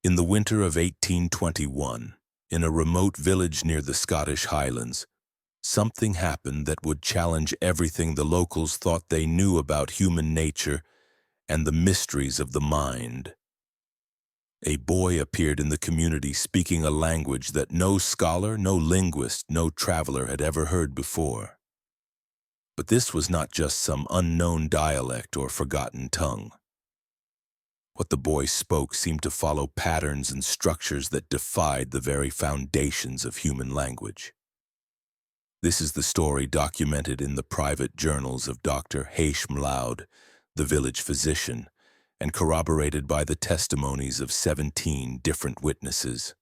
In the winter of 1821, in a remote village near the Scottish Highlands, something happened that would challenge everything the locals thought they knew about human nature and the mysteries of the mind. A boy appeared in the community speaking a language that no scholar, no linguist, no traveler had ever heard before. But this was not just some unknown dialect or forgotten tongue. What the boy spoke seemed to follow patterns and structures that defied the very foundations of human language. This is the story documented in the private journals of Dr. Hashim Loud, the village physician, and corroborated by the testimonies of 17 different witnesses.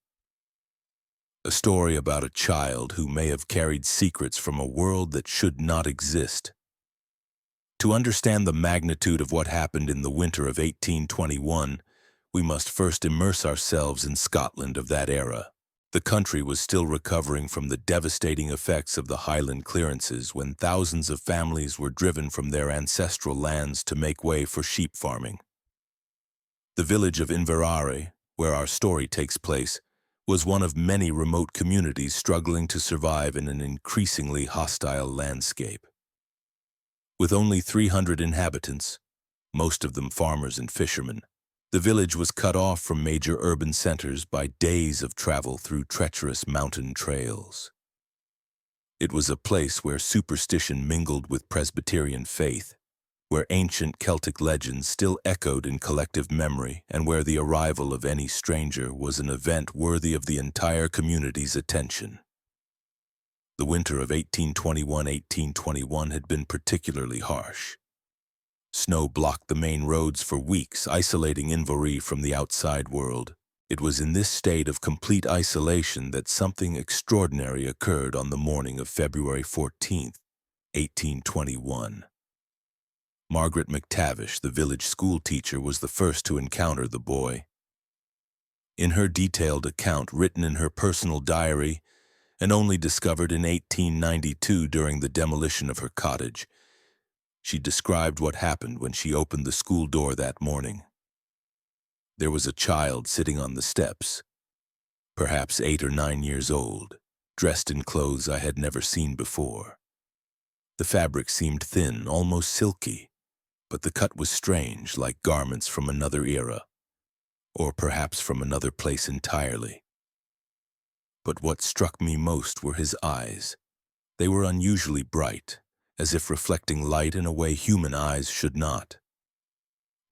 A story about a child who may have carried secrets from a world that should not exist. To understand the magnitude of what happened in the winter of 1821, we must first immerse ourselves in Scotland of that era. The country was still recovering from the devastating effects of the Highland clearances when thousands of families were driven from their ancestral lands to make way for sheep farming. The village of Inverary, where our story takes place, was one of many remote communities struggling to survive in an increasingly hostile landscape. With only 300 inhabitants, most of them farmers and fishermen, the village was cut off from major urban centers by days of travel through treacherous mountain trails. It was a place where superstition mingled with Presbyterian faith, where ancient Celtic legends still echoed in collective memory, and where the arrival of any stranger was an event worthy of the entire community's attention. The winter of 1821 had been particularly harsh. Snow blocked the main roads for weeks, isolating Inverary from the outside world. It was in this state of complete isolation that something extraordinary occurred on the morning of February 14th, 1821. Margaret McTavish, the village school teacher, was the first to encounter the boy. In her detailed account written in her personal diary, and only discovered in 1892 during the demolition of her cottage, she described what happened when she opened the school door that morning. There was a child sitting on the steps, perhaps 8 or 9 years old, dressed in clothes I had never seen before. The fabric seemed thin, almost silky, but the cut was strange, like garments from another era, or perhaps from another place entirely. But what struck me most were his eyes. They were unusually bright, as if reflecting light in a way human eyes should not.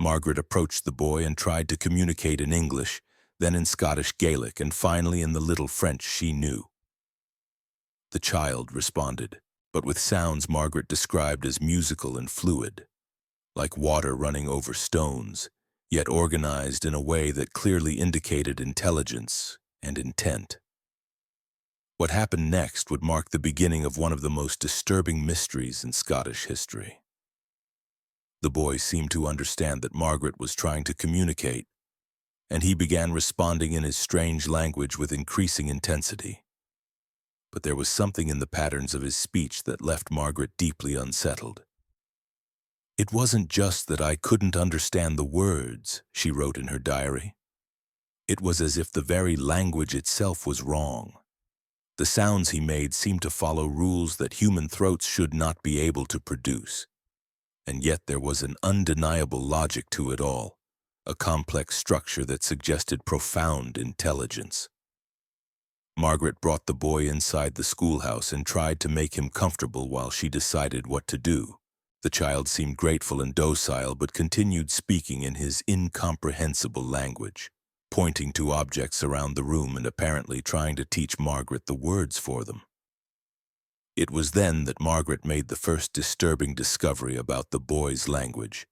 Margaret approached the boy and tried to communicate in English, then in Scottish Gaelic, and finally in the little French she knew. The child responded, but with sounds Margaret described as musical and fluid, like water running over stones, yet organized in a way that clearly indicated intelligence and intent. What happened next would mark the beginning of one of the most disturbing mysteries in Scottish history. The boy seemed to understand that Margaret was trying to communicate, and he began responding in his strange language with increasing intensity. But there was something in the patterns of his speech that left Margaret deeply unsettled. "It wasn't just that I couldn't understand the words," she wrote in her diary. "It was as if the very language itself was wrong. The sounds he made seemed to follow rules that human throats should not be able to produce. And yet there was an undeniable logic to it all, a complex structure that suggested profound intelligence." Margaret brought the boy inside the schoolhouse and tried to make him comfortable while she decided what to do. The child seemed grateful and docile, but continued speaking in his incomprehensible language, pointing to objects around the room and apparently trying to teach Margaret the words for them. It was then that Margaret made the first disturbing discovery about the boy's language.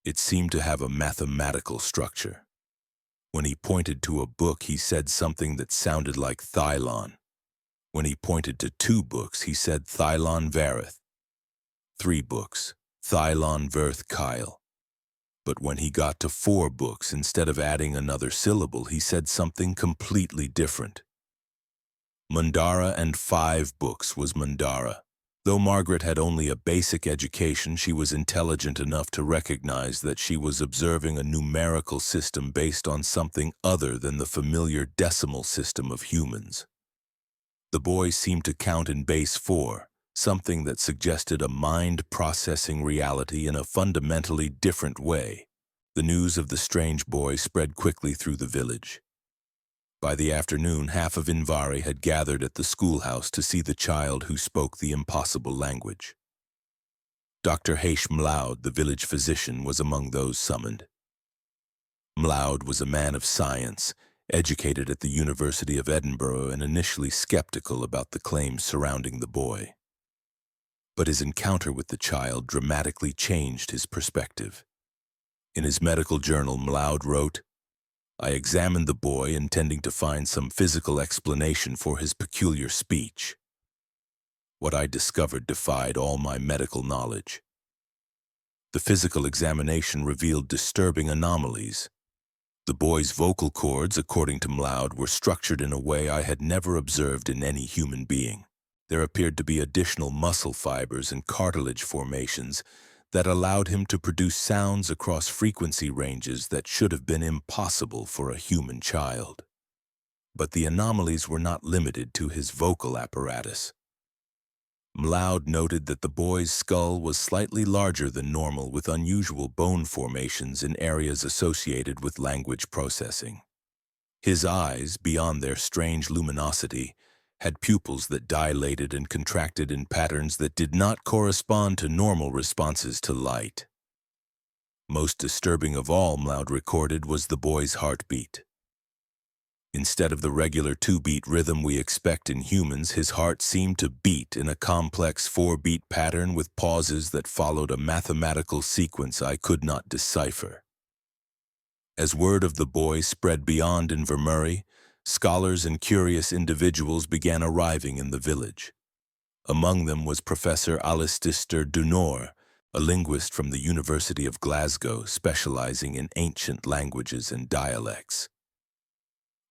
It seemed to have a mathematical structure. When he pointed to a book, he said something that sounded like Thylon. When he pointed to 2 books, he said Thylon Vareth. 3 books, Thylon Verth Kyle. But when he got to 4 books, instead of adding another syllable, he said something completely different. Mundara and 5 books was Mundara. Though Margaret had only a basic education, she was intelligent enough to recognize that she was observing a numerical system based on something other than the familiar decimal system of humans. The boy seemed to count in base 4, something that suggested a mind processing reality in a fundamentally different way. The news of the strange boy spread quickly through the village. By the afternoon, half of Invari had gathered at the schoolhouse to see the child who spoke the impossible language. Dr. Haish Mlaud, the village physician, was among those summoned. Mlaud was a man of science, educated at the University of Edinburgh and initially skeptical about the claims surrounding the boy. But his encounter with the child dramatically changed his perspective. In his medical journal, Mlaud wrote, "I examined the boy intending to find some physical explanation for his peculiar speech. What I discovered defied all my medical knowledge. The physical examination revealed disturbing anomalies. The boy's vocal cords, according to Mlaud, were structured in a way I had never observed in any human being. There appeared to be additional muscle fibers and cartilage formations that allowed him to produce sounds across frequency ranges that should have been impossible for a human child. But the anomalies were not limited to his vocal apparatus. Mlaud noted that the boy's skull was slightly larger than normal, with unusual bone formations in areas associated with language processing. His eyes, beyond their strange luminosity, had pupils that dilated and contracted in patterns that did not correspond to normal responses to light. Most disturbing of all, Mlaud recorded, was the boy's heartbeat. Instead of the regular 2-beat rhythm we expect in humans, his heart seemed to beat in a complex 4-beat pattern with pauses that followed a mathematical sequence I could not decipher. As word of the boy spread beyond Invermurray, scholars and curious individuals began arriving in the village. Among them was Professor Alistair Dunor, a linguist from the University of Glasgow specializing in ancient languages and dialects.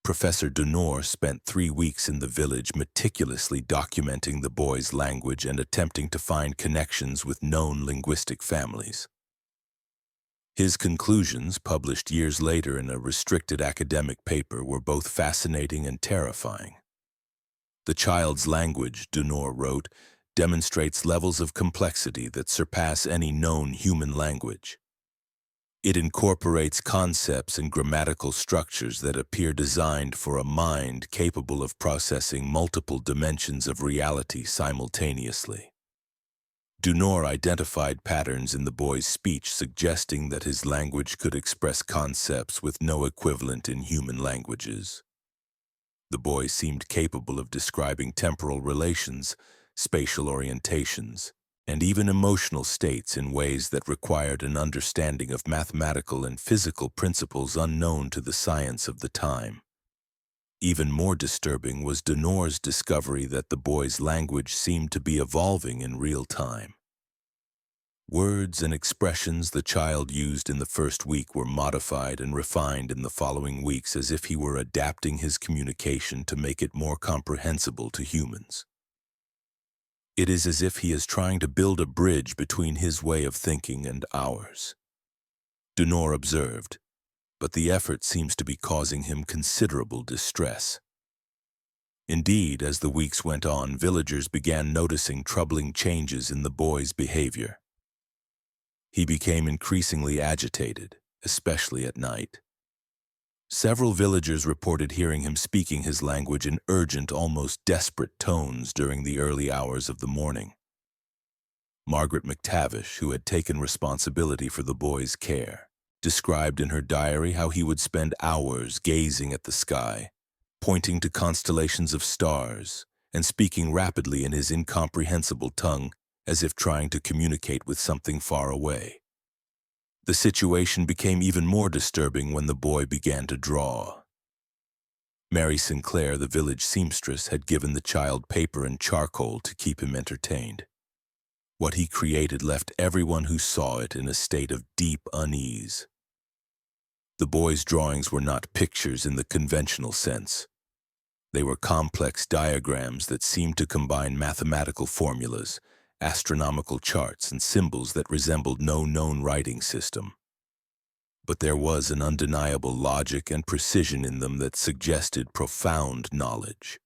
Professor Dunor spent 3 weeks in the village meticulously documenting the boy's language and attempting to find connections with known linguistic families. His conclusions, published years later in a restricted academic paper, were both fascinating and terrifying. The child's language, Dunor wrote, demonstrates levels of complexity that surpass any known human language. It incorporates concepts and grammatical structures that appear designed for a mind capable of processing multiple dimensions of reality simultaneously. Dunor identified patterns in the boy's speech suggesting that his language could express concepts with no equivalent in human languages. The boy seemed capable of describing temporal relations, spatial orientations, and even emotional states in ways that required an understanding of mathematical and physical principles unknown to the science of the time. Even more disturbing was Dunor's discovery that the boy's language seemed to be evolving in real time. Words and expressions the child used in the first week were modified and refined in the following weeks, as if he were adapting his communication to make it more comprehensible to humans. It is as if he is trying to build a bridge between his way of thinking and ours. Dunor observed, but the effort seems to be causing him considerable distress. Indeed, as the weeks went on, villagers began noticing troubling changes in the boy's behavior. He became increasingly agitated, especially at night. Several villagers reported hearing him speaking his language in urgent, almost desperate tones during the early hours of the morning. Margaret McTavish, who had taken responsibility for the boy's care, described in her diary how he would spend hours gazing at the sky, pointing to constellations of stars, and speaking rapidly in his incomprehensible tongue as if trying to communicate with something far away. The situation became even more disturbing when the boy began to draw. Mary Sinclair, the village seamstress, had given the child paper and charcoal to keep him entertained. What he created left everyone who saw it in a state of deep unease. The boy's drawings were not pictures in the conventional sense. They were complex diagrams that seemed to combine mathematical formulas, astronomical charts, and symbols that resembled no known writing system. But there was an undeniable logic and precision in them that suggested profound knowledge.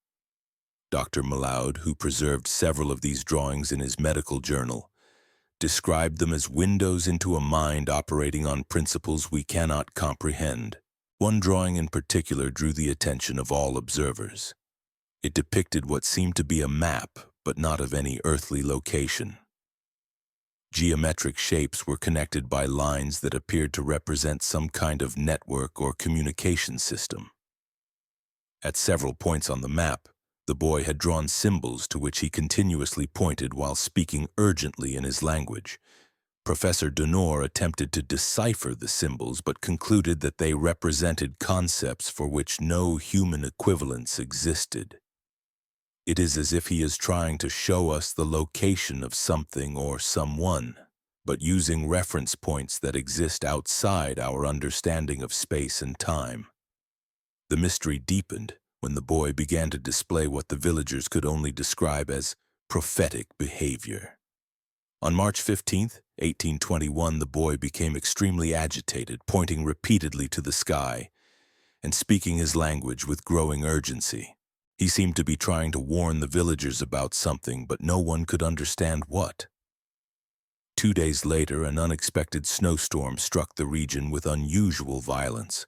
Dr. Malaud, who preserved several of these drawings in his medical journal, described them as windows into a mind operating on principles we cannot comprehend. One drawing in particular drew the attention of all observers. It depicted what seemed to be a map, but not of any earthly location. Geometric shapes were connected by lines that appeared to represent some kind of network or communication system. At several points on the map, the boy had drawn symbols to which he continuously pointed while speaking urgently in his language. Professor Denor attempted to decipher the symbols but concluded that they represented concepts for which no human equivalents existed. It is as if he is trying to show us the location of something or someone, but using reference points that exist outside our understanding of space and time. The mystery deepened when the boy began to display what the villagers could only describe as prophetic behavior. On March 15, 1821, the boy became extremely agitated, pointing repeatedly to the sky and speaking his language with growing urgency. He seemed to be trying to warn the villagers about something, but no one could understand what. 2 days later, an unexpected snowstorm struck the region with unusual violence.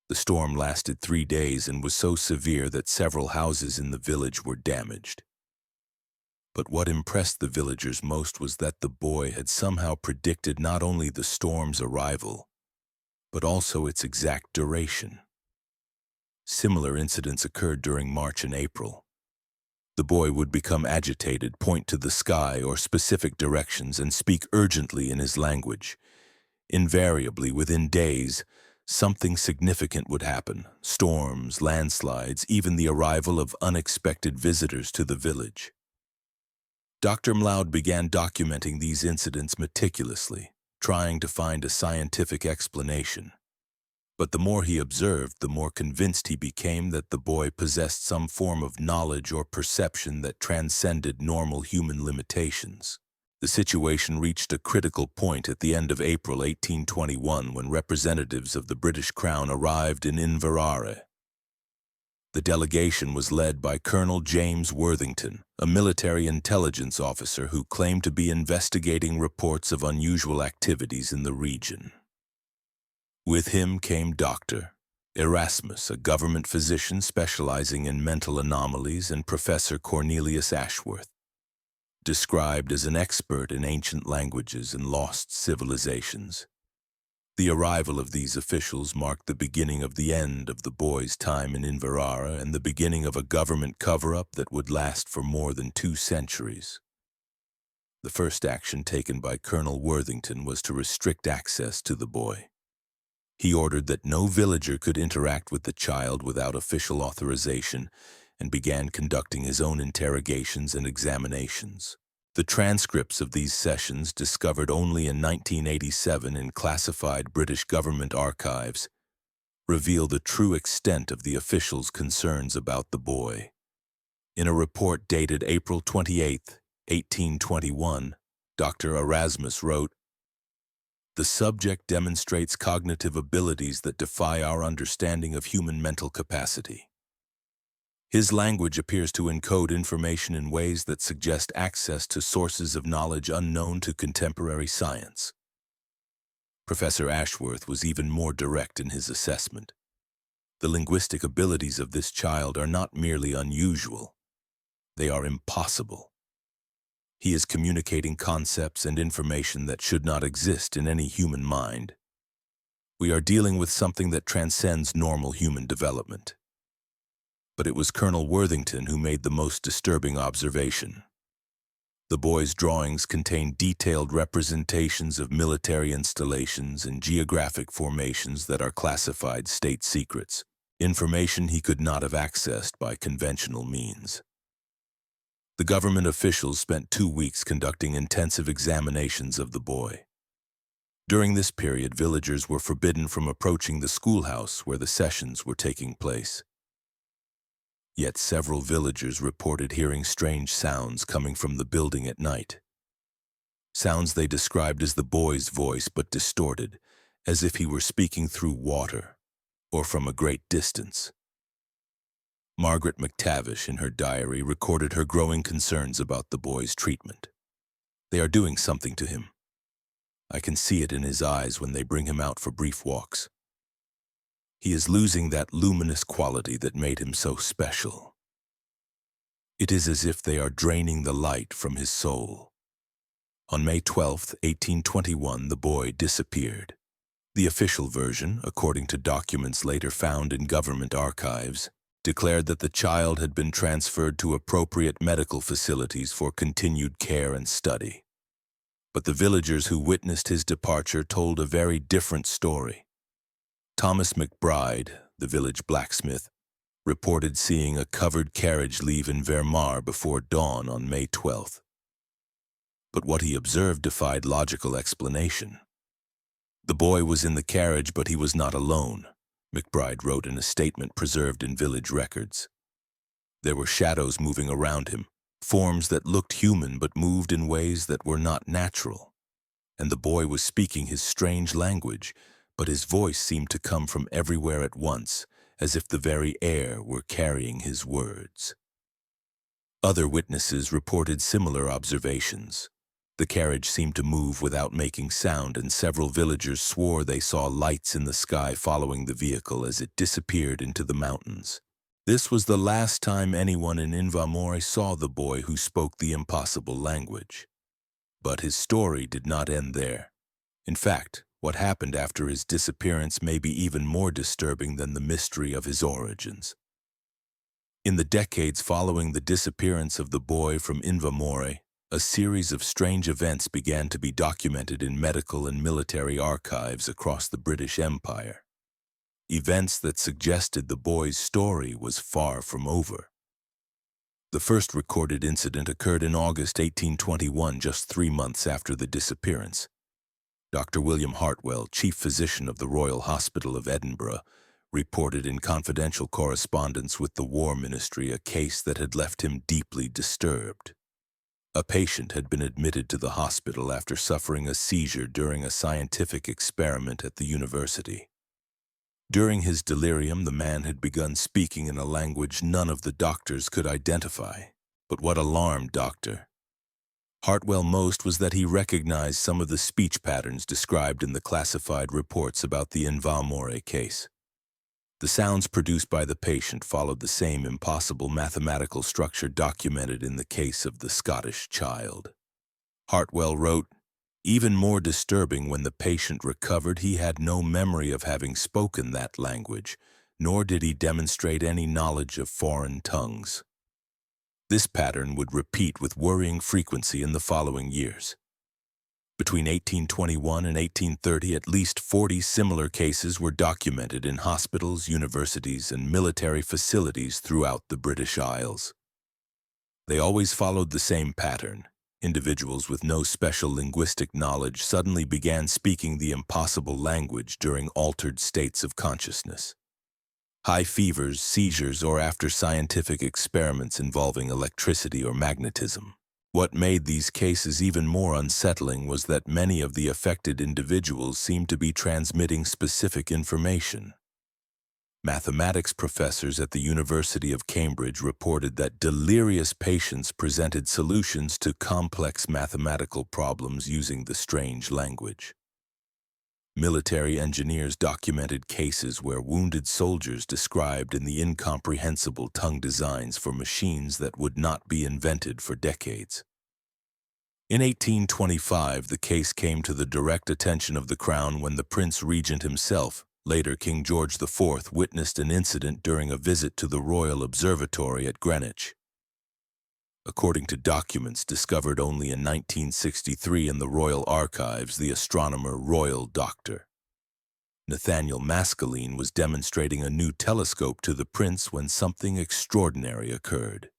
The storm lasted 3 days and was so severe that several houses in the village were damaged. But what impressed the villagers most was that the boy had somehow predicted not only the storm's arrival, but also its exact duration. Similar incidents occurred during March and April. The boy would become agitated, point to the sky or specific directions, and speak urgently in his language. Invariably, within days, something significant would happen: storms, landslides, even the arrival of unexpected visitors to the village. Dr. Malaud began documenting these incidents meticulously, trying to find a scientific explanation. But the more he observed, the more convinced he became that the boy possessed some form of knowledge or perception that transcended normal human limitations. The situation reached a critical point at the end of April 1821 when representatives of the British Crown arrived in Inverare. The delegation was led by Colonel James Worthington, a military intelligence officer who claimed to be investigating reports of unusual activities in the region. With him came Dr. Erasmus, a government physician specializing in mental anomalies, and Professor Cornelius Ashworth, described as an expert in ancient languages and lost civilizations. The arrival of these officials marked the beginning of the end of the boy's time in Inverara and the beginning of a government cover-up that would last for more than 2 centuries. The first action taken by Colonel Worthington was to restrict access to the boy. He ordered that no villager could interact with the child without official authorization and began conducting his own interrogations and examinations. The transcripts of these sessions, discovered only in 1987 in classified British government archives, reveal the true extent of the officials' concerns about the boy. In a report dated April 28, 1821, Dr. Erasmus wrote, "The subject demonstrates cognitive abilities that defy our understanding of human mental capacity. His language appears to encode information in ways that suggest access to sources of knowledge unknown to contemporary science." Professor Ashworth was even more direct in his assessment. The linguistic abilities of this child are not merely unusual, they are impossible. He is communicating concepts and information that should not exist in any human mind. We are dealing with something that transcends normal human development. But it was Colonel Worthington who made the most disturbing observation. The boy's drawings contained detailed representations of military installations and geographic formations that are classified state secrets, information he could not have accessed by conventional means. The government officials spent 2 weeks conducting intensive examinations of the boy. During this period, villagers were forbidden from approaching the schoolhouse where the sessions were taking place. Yet several villagers reported hearing strange sounds coming from the building at night. Sounds they described as the boy's voice but distorted, as if he were speaking through water or from a great distance. Margaret McTavish, in her diary, recorded her growing concerns about the boy's treatment. They are doing something to him. I can see it in his eyes when they bring him out for brief walks. He is losing that luminous quality that made him so special. It is as if they are draining the light from his soul. On May 12, 1821, the boy disappeared. The official version, according to documents later found in government archives, declared that the child had been transferred to appropriate medical facilities for continued care and study. But the villagers who witnessed his departure told a very different story. Thomas McBride, the village blacksmith, reported seeing a covered carriage leave in Vermar before dawn on May 12th. But what he observed defied logical explanation. The boy was in the carriage, but he was not alone, McBride wrote in a statement preserved in village records. There were shadows moving around him, forms that looked human but moved in ways that were not natural. And the boy was speaking his strange language, but his voice seemed to come from everywhere at once, as if the very air were carrying his words. Other witnesses reported similar observations. The carriage seemed to move without making sound, and several villagers swore they saw lights in the sky following the vehicle as it disappeared into the mountains. This was the last time anyone in Invermore saw the boy who spoke the impossible language. But his story did not end there. In fact, what happened after his disappearance may be even more disturbing than the mystery of his origins. In the decades following the disappearance of the boy from Invermore, a series of strange events began to be documented in medical and military archives across the British Empire. Events that suggested the boy's story was far from over. The first recorded incident occurred in August 1821, just 3 months after the disappearance. Dr. William Hartwell, chief physician of the Royal Hospital of Edinburgh, reported in confidential correspondence with the War Ministry a case that had left him deeply disturbed. A patient had been admitted to the hospital after suffering a seizure during a scientific experiment at the university. During his delirium, the man had begun speaking in a language none of the doctors could identify. But what alarmed Dr. Hartwell most was that he recognized some of the speech patterns described in the classified reports about the Invermore case. The sounds produced by the patient followed the same impossible mathematical structure documented in the case of the Scottish child. Hartwell wrote, "Even more disturbing, when the patient recovered, he had no memory of having spoken that language, nor did he demonstrate any knowledge of foreign tongues." This pattern would repeat with worrying frequency in the following years. Between 1821 and 1830, at least 40 similar cases were documented in hospitals, universities, and military facilities throughout the British Isles. They always followed the same pattern. Individuals with no special linguistic knowledge suddenly began speaking the impossible language during altered states of consciousness. High fevers, seizures, or after scientific experiments involving electricity or magnetism. What made these cases even more unsettling was that many of the affected individuals seemed to be transmitting specific information. Mathematics professors at the University of Cambridge reported that delirious patients presented solutions to complex mathematical problems using the strange language. Military engineers documented cases where wounded soldiers described in the incomprehensible tongue designs for machines that would not be invented for decades. In 1825, the case came to the direct attention of the Crown when the Prince Regent himself, later King George IV, witnessed an incident during a visit to the Royal Observatory at Greenwich. According to documents discovered only in 1963 in the Royal Archives, the astronomer Royal Dr. Nathaniel Maskelyne was demonstrating a new telescope to the prince when something extraordinary occurred.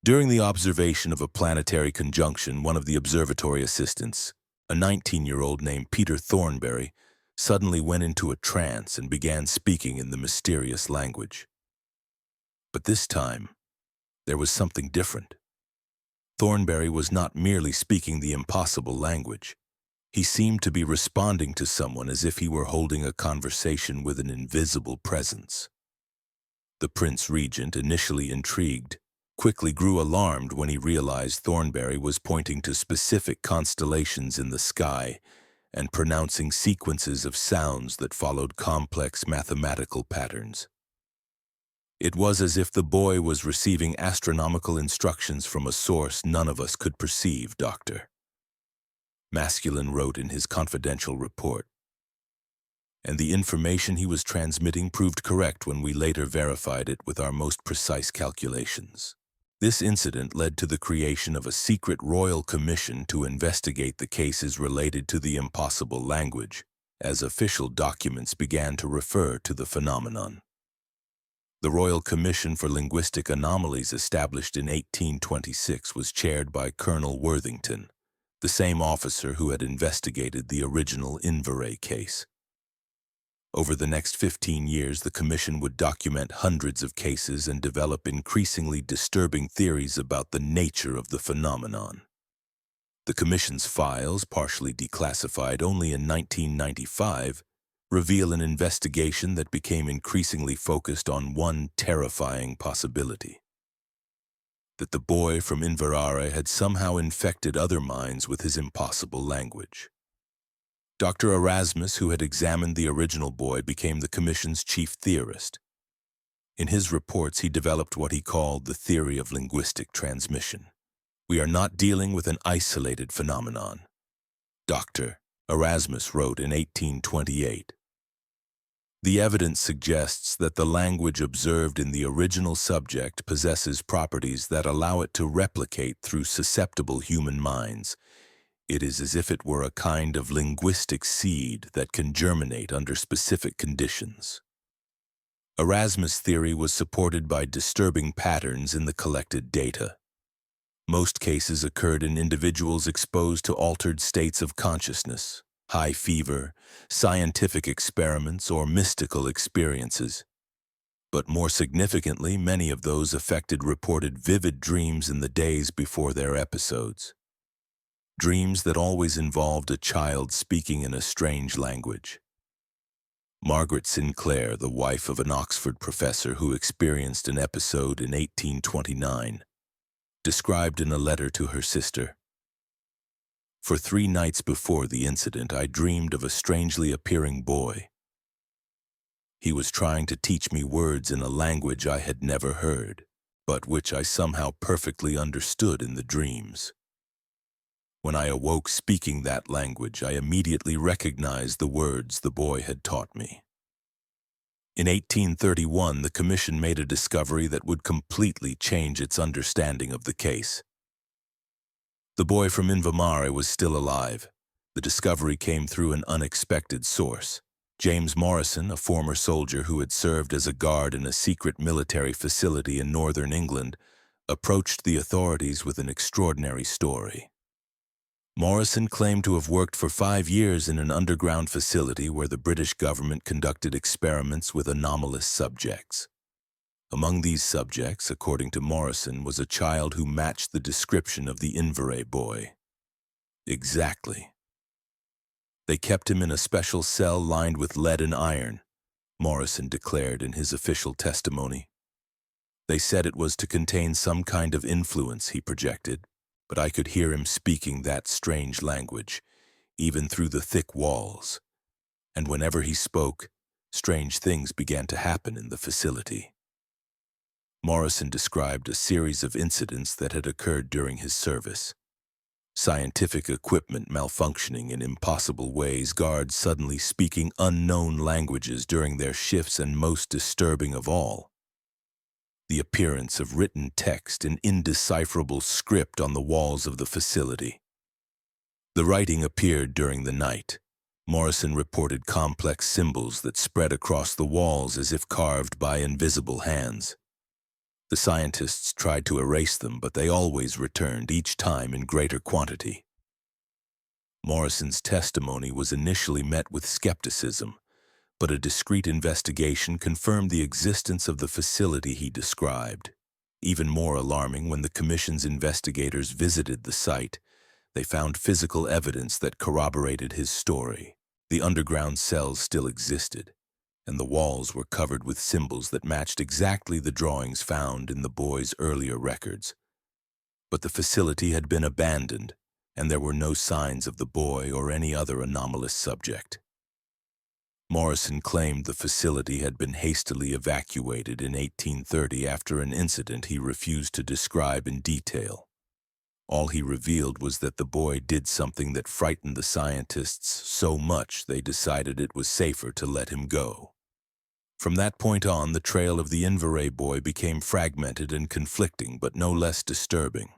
During the observation of a planetary conjunction, one of the observatory assistants, a 19-year-old named Peter Thornberry, suddenly went into a trance and began speaking in the mysterious language. But this time, there was something different. Thornberry was not merely speaking the impossible language. He seemed to be responding to someone as if he were holding a conversation with an invisible presence. The Prince Regent, initially intrigued, quickly grew alarmed when he realized Thornberry was pointing to specific constellations in the sky and pronouncing sequences of sounds that followed complex mathematical patterns. It was as if the boy was receiving astronomical instructions from a source none of us could perceive, Doctor. Masculine wrote in his confidential report. And the information he was transmitting proved correct when we later verified it with our most precise calculations. This incident led to the creation of a secret royal commission to investigate the cases related to the impossible language, as official documents began to refer to the phenomenon. The Royal Commission for Linguistic Anomalies, established in 1826, was chaired by Colonel Worthington, the same officer who had investigated the original Inverray case. Over the next 15 years, the commission would document hundreds of cases and develop increasingly disturbing theories about the nature of the phenomenon. The commission's files, partially declassified only in 1995, reveal an investigation that became increasingly focused on one terrifying possibility: that the boy from Inverare had somehow infected other minds with his impossible language. Dr. Erasmus, who had examined the original boy, became the commission's chief theorist. In his reports, he developed what he called the theory of linguistic transmission. We are not dealing with an isolated phenomenon, Dr. Erasmus wrote in 1828. The evidence suggests that the language observed in the original subject possesses properties that allow it to replicate through susceptible human minds. It is as if it were a kind of linguistic seed that can germinate under specific conditions. Erasmus' theory was supported by disturbing patterns in the collected data. Most cases occurred in individuals exposed to altered states of consciousness, high fever, scientific experiments, or mystical experiences. But more significantly, many of those affected reported vivid dreams in the days before their episodes. Dreams that always involved a child speaking in a strange language. Margaret Sinclair, the wife of an Oxford professor who experienced an episode in 1829, described in a letter to her sister, "For 3 nights before the incident, I dreamed of a strangely appearing boy. He was trying to teach me words in a language I had never heard, but which I somehow perfectly understood in the dreams. When I awoke speaking that language, I immediately recognized the words the boy had taught me." In 1831, the commission made a discovery that would completely change its understanding of the case. The boy from Invermare was still alive. The discovery came through an unexpected source. James Morrison, a former soldier who had served as a guard in a secret military facility in northern England, approached the authorities with an extraordinary story. Morrison claimed to have worked for 5 years in an underground facility where the British government conducted experiments with anomalous subjects. Among these subjects, according to Morrison, was a child who matched the description of the Inverray boy. Exactly. They kept him in a special cell lined with lead and iron, Morrison declared in his official testimony. They said it was to contain some kind of influence, he projected, but I could hear him speaking that strange language, even through the thick walls. And whenever he spoke, strange things began to happen in the facility. Morrison described a series of incidents that had occurred during his service. Scientific equipment malfunctioning in impossible ways, guards suddenly speaking unknown languages during their shifts, and most disturbing of all, the appearance of written text in indecipherable script on the walls of the facility. The writing appeared during the night. Morrison reported complex symbols that spread across the walls as if carved by invisible hands. The scientists tried to erase them, but they always returned, each time in greater quantity. Morrison's testimony was initially met with skepticism, but a discreet investigation confirmed the existence of the facility he described. Even more alarming, when the Commission's investigators visited the site, they found physical evidence that corroborated his story. The underground cells still existed, and the walls were covered with symbols that matched exactly the drawings found in the boy's earlier records. But the facility had been abandoned, and there were no signs of the boy or any other anomalous subject. Morrison claimed the facility had been hastily evacuated in 1830 after an incident he refused to describe in detail. All he revealed was that the boy did something that frightened the scientists so much they decided it was safer to let him go. From that point on, the trail of the Inverray boy became fragmented and conflicting, but no less disturbing.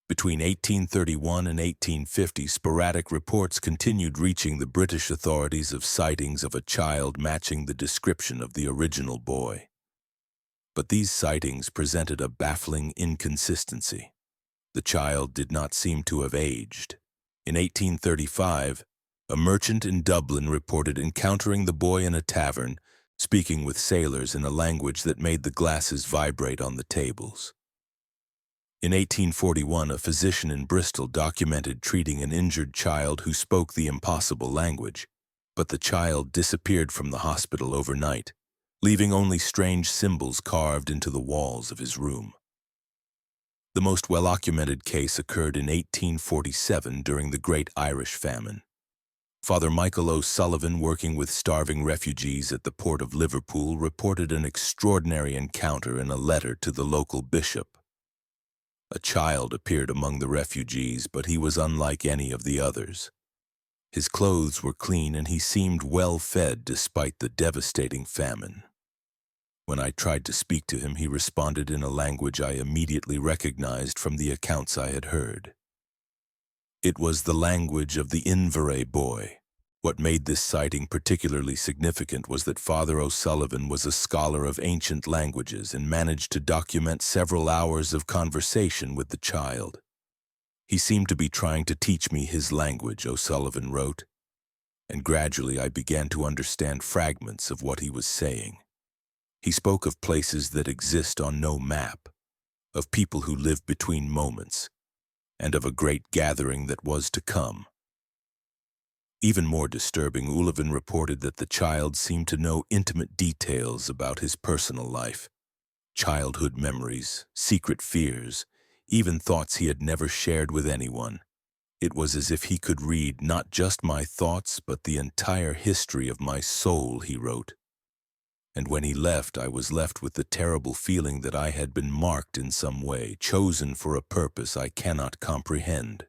Between 1831 and 1850, sporadic reports continued reaching the British authorities of sightings of a child matching the description of the original boy. But these sightings presented a baffling inconsistency. The child did not seem to have aged. In 1835, a merchant in Dublin reported encountering the boy in a tavern, speaking with sailors in a language that made the glasses vibrate on the tables. In 1841, a physician in Bristol documented treating an injured child who spoke the impossible language, but the child disappeared from the hospital overnight, leaving only strange symbols carved into the walls of his room. The most well-documented case occurred in 1847 during the Great Irish Famine. Father Michael O'Sullivan, working with starving refugees at the port of Liverpool, reported an extraordinary encounter in a letter to the local bishop. A child appeared among the refugees, but he was unlike any of the others. His clothes were clean and he seemed well fed despite the devastating famine. When I tried to speak to him, he responded in a language I immediately recognized from the accounts I had heard. It was the language of the Inverray boy. What made this sighting particularly significant was that Father O'Sullivan was a scholar of ancient languages and managed to document several hours of conversation with the child. He seemed to be trying to teach me his language, O'Sullivan wrote, and gradually I began to understand fragments of what he was saying. He spoke of places that exist on no map, of people who live between moments, and of a great gathering that was to come. Even more disturbing, O'Sullivan reported that the child seemed to know intimate details about his personal life, childhood memories, secret fears, even thoughts he had never shared with anyone. It was as if he could read not just my thoughts, but the entire history of my soul, he wrote. And when he left, I was left with the terrible feeling that I had been marked in some way, chosen for a purpose I cannot comprehend.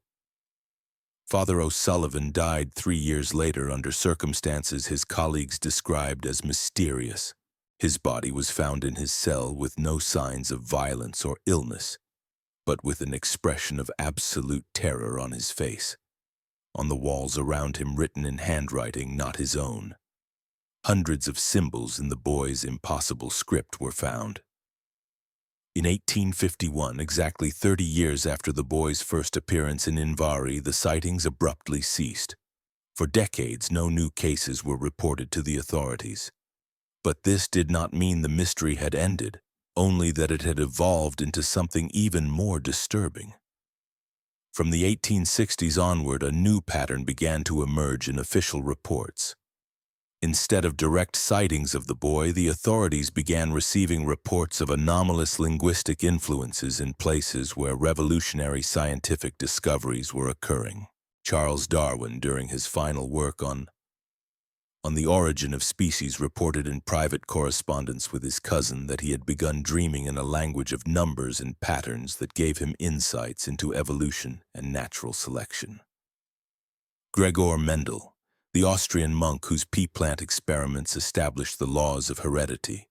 Father O'Sullivan died 3 years later under circumstances his colleagues described as mysterious. His body was found in his cell with no signs of violence or illness, but with an expression of absolute terror on his face. On the walls around him, written in handwriting not his own, hundreds of symbols in the boy's impossible script were found. In 1851, exactly 30 years after the boy's first appearance in Inverray, the sightings abruptly ceased. For decades, no new cases were reported to the authorities. But this did not mean the mystery had ended, only that it had evolved into something even more disturbing. From the 1860s onward, a new pattern began to emerge in official reports. Instead of direct sightings of the boy, the authorities began receiving reports of anomalous linguistic influences in places where revolutionary scientific discoveries were occurring. Charles Darwin, during his final work on the origin of species, reported in private correspondence with his cousin that he had begun dreaming in a language of numbers and patterns that gave him insights into evolution and natural selection. Gregor Mendel, the Austrian monk whose pea plant experiments established the laws of heredity,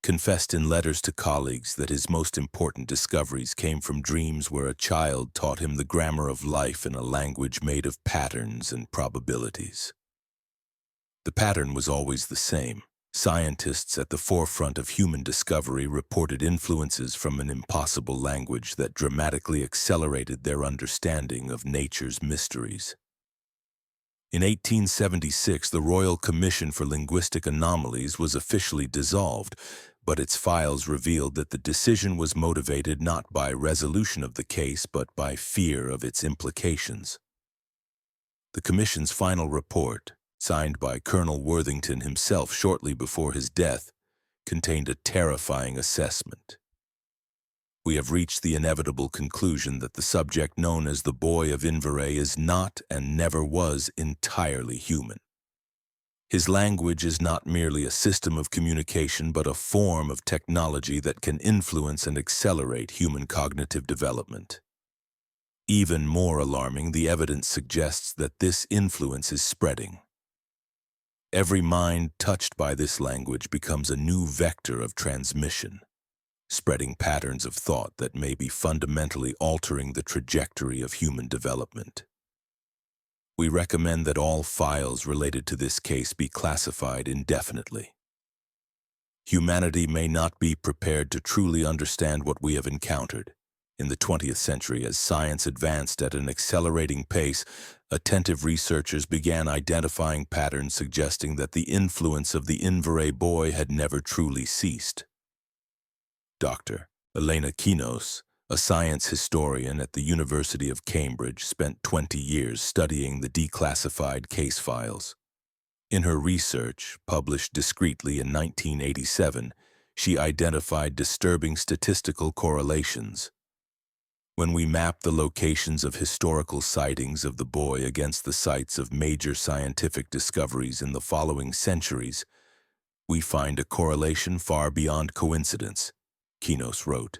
confessed in letters to colleagues that his most important discoveries came from dreams where a child taught him the grammar of life in a language made of patterns and probabilities. The pattern was always the same. Scientists at the forefront of human discovery reported influences from an impossible language that dramatically accelerated their understanding of nature's mysteries. In 1876, the Royal Commission for Linguistic Anomalies was officially dissolved, but its files revealed that the decision was motivated not by resolution of the case but by fear of its implications. The Commission's final report, signed by Colonel Worthington himself shortly before his death, contained a terrifying assessment. We have reached the inevitable conclusion that the subject known as the Boy of Inverary is not and never was entirely human. His language is not merely a system of communication but a form of technology that can influence and accelerate human cognitive development. Even more alarming, the evidence suggests that this influence is spreading. Every mind touched by this language becomes a new vector of transmission, spreading patterns of thought that may be fundamentally altering the trajectory of human development. We recommend that all files related to this case be classified indefinitely. Humanity may not be prepared to truly understand what we have encountered. In the 20th century, as science advanced at an accelerating pace, attentive researchers began identifying patterns suggesting that the influence of the Inverary boy had never truly ceased. Dr. Elena Kinos, a science historian at the University of Cambridge, spent 20 years studying the declassified case files. In her research, published discreetly in 1987, she identified disturbing statistical correlations. When we map the locations of historical sightings of the boy against the sites of major scientific discoveries in the following centuries, we find a correlation far beyond coincidence, Kinos wrote.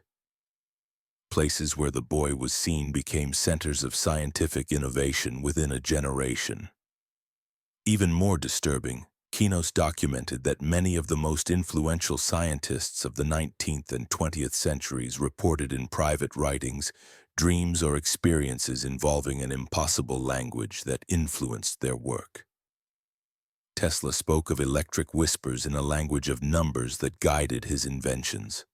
Places where the boy was seen became centers of scientific innovation within a generation. Even more disturbing, Kinos documented that many of the most influential scientists of the 19th and 20th centuries reported in private writings dreams or experiences involving an impossible language that influenced their work. Tesla spoke of electric whispers in a language of numbers that guided his inventions.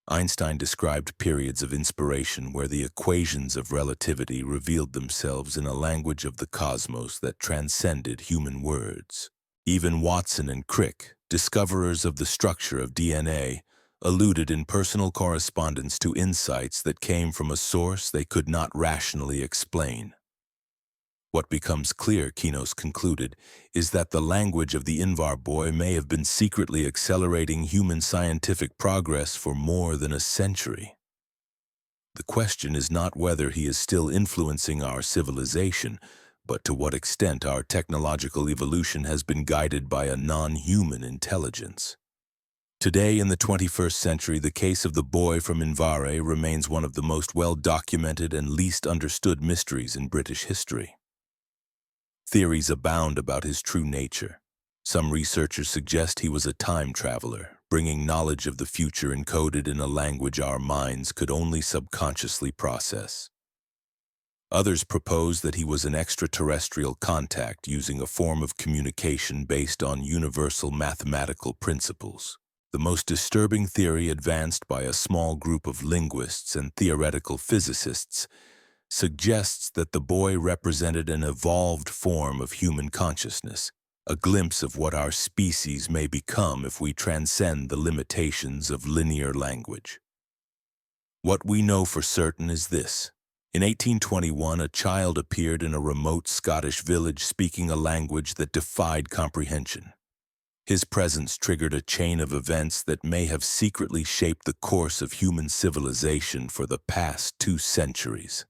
Einstein described periods of inspiration where the equations of relativity revealed themselves in a language of the cosmos that transcended human words. Even Watson and Crick, discoverers of the structure of DNA, alluded in personal correspondence to insights that came from a source they could not rationally explain. What becomes clear, Kinos concluded, is that the language of the Invar boy may have been secretly accelerating human scientific progress for more than a century. The question is not whether he is still influencing our civilization, but to what extent our technological evolution has been guided by a non-human intelligence. Today, in the 21st century, the case of the boy from Inverary remains one of the most well-documented and least understood mysteries in British history. Theories abound about his true nature. Some researchers suggest he was a time traveler, bringing knowledge of the future encoded in a language our minds could only subconsciously process. Others propose that he was an extraterrestrial contact using a form of communication based on universal mathematical principles. The most disturbing theory advanced by a small group of linguists and theoretical physicists suggests that the boy represented an evolved form of human consciousness, a glimpse of what our species may become if we transcend the limitations of linear language. What we know for certain is this. In 1821, a child appeared in a remote Scottish village speaking a language that defied comprehension. His presence triggered a chain of events that may have secretly shaped the course of human civilization for the past 2 centuries.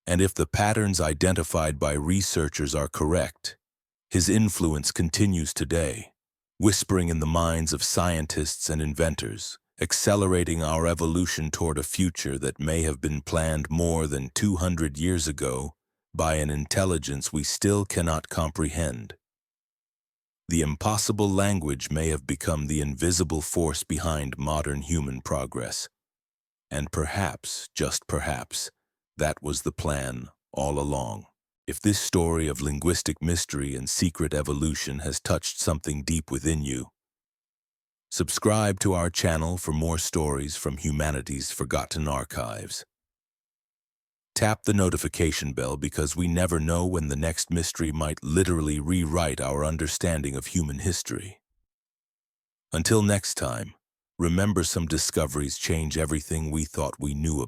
And if the patterns identified by researchers are correct, his influence continues today, whispering in the minds of scientists and inventors, accelerating our evolution toward a future that may have been planned more than 200 years ago by an intelligence we still cannot comprehend. The impossible language may have become the invisible force behind modern human progress. And perhaps, just perhaps, that was the plan all along. If this story of linguistic mystery and secret evolution has touched something deep within you, subscribe to our channel for more stories from humanity's forgotten archives. Tap the notification bell because we never know when the next mystery might literally rewrite our understanding of human history. Until next time, remember, some discoveries change everything we thought we knew about.